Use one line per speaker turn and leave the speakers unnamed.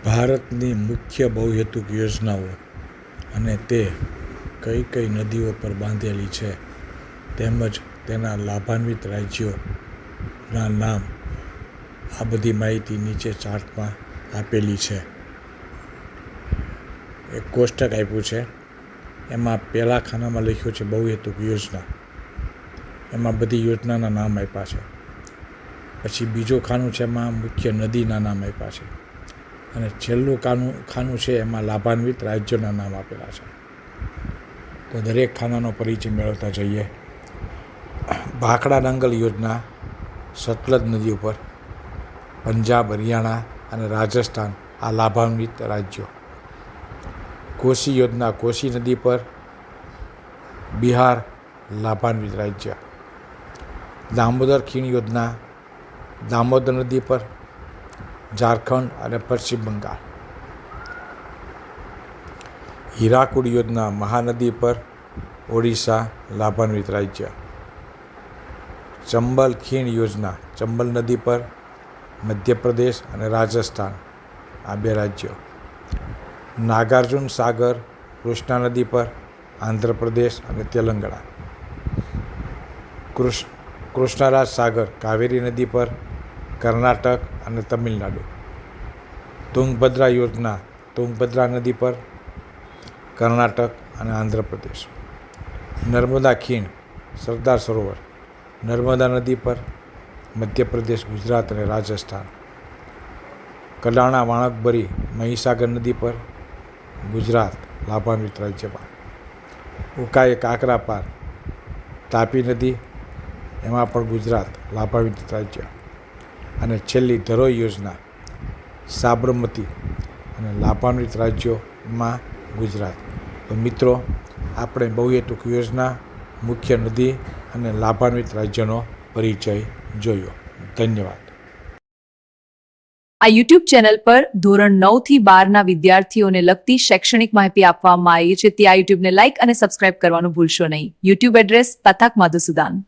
ભારતની મુખ્ય બહુહેતુક યોજનાઓ અને તે કઈ કઈ નદીઓ પર બાંધેલી છે તેમજ તેના લાભાન્વિત રાજ્યોના નામ, આ બધી માહિતી નીચે ચાર્ટમાં આપેલી છે. એક કોષ્ટક આપ્યું છે, એમાં પહેલા ખાનામાં લખ્યું છે બહુહેતુક યોજના, એમાં બધી યોજનાના નામ આપ્યા છે. પછી બીજું ખાનું છે, એમાં મુખ્ય નદીના નામ આપ્યા છે. અને છેલ્લું ખાનું છે, એમાં લાભાન્વિત રાજ્યોના નામ આપેલા છે. તો દરેક ખાનાનો પરિચય મેળવતા જઈએ. ભાખડા નાંગલ યોજના સતલજ નદી ઉપર, પંજાબ, હરિયાણા અને રાજસ્થાન આ લાભાન્વિત રાજ્યો. કોશી યોજના કોશી નદી પર, બિહાર લાભાન્વિત રાજ્ય. દામોદર ખીણ યોજના દામોદર નદી પર, ઝારખંડ અને પશ્ચિમ બંગાળ. હીરાકુડ યોજના મહાનદી પર, ઓડિશા લાભાન્વિત રાજ્ય. ચંબલ ખીણ યોજના ચંબલ નદી પર, મધ્યપ્રદેશ અને રાજસ્થાન આ બે રાજ્યો. નાગાર્જુન સાગર કૃષ્ણા નદી પર, આંધ્રપ્રદેશ અને તેલંગાણા. કૃષ્ણરાજ સાગર કાવેરી નદી પર, કર્ણાટક અને તમિલનાડુ. તુંગભદ્રા યોજના તુંગભદ્રા નદી પર, કર્ણાટક અને આંધ્રપ્રદેશ. નર્મદા ખીણ સરદાર સરોવર નર્મદા નદી પર, મધ્યપ્રદેશ, ગુજરાત અને રાજસ્થાન. કડાણા વાણકબરી મહીસાગર નદી પર, ગુજરાત લાભાન્વિત રાજ્યમાં. ઉકાઈ કાકરાપાર તાપી નદી, એમાં પણ ગુજરાત લાભાન્વિત રાજ્ય. અને છેલ્લી ધરોઈ યોજના સાબરમતી અને લાભાન્વિત રાજ્યોમાં ગુજરાત. તો મિત્રો, આપણે બહુહેતુક યોજના, મુખ્ય નદી અને લાભાન્વિત રાજ્યનો પરિચય જોયો. ધન્યવાદ.
આ યુટ્યુબ ચેનલ પર ધોરણ 9 થી 12ના વિદ્યાર્થીઓને લગતી શૈક્ષણિક માહિતી આપવામાં આવી છે. તે આ યુટ્યુબને લાઇક અને સબસ્ક્રાઇબ કરવાનું ભૂલશો નહીં. યુટ્યુબ એડ્રેસ તથાક મધુસૂદન.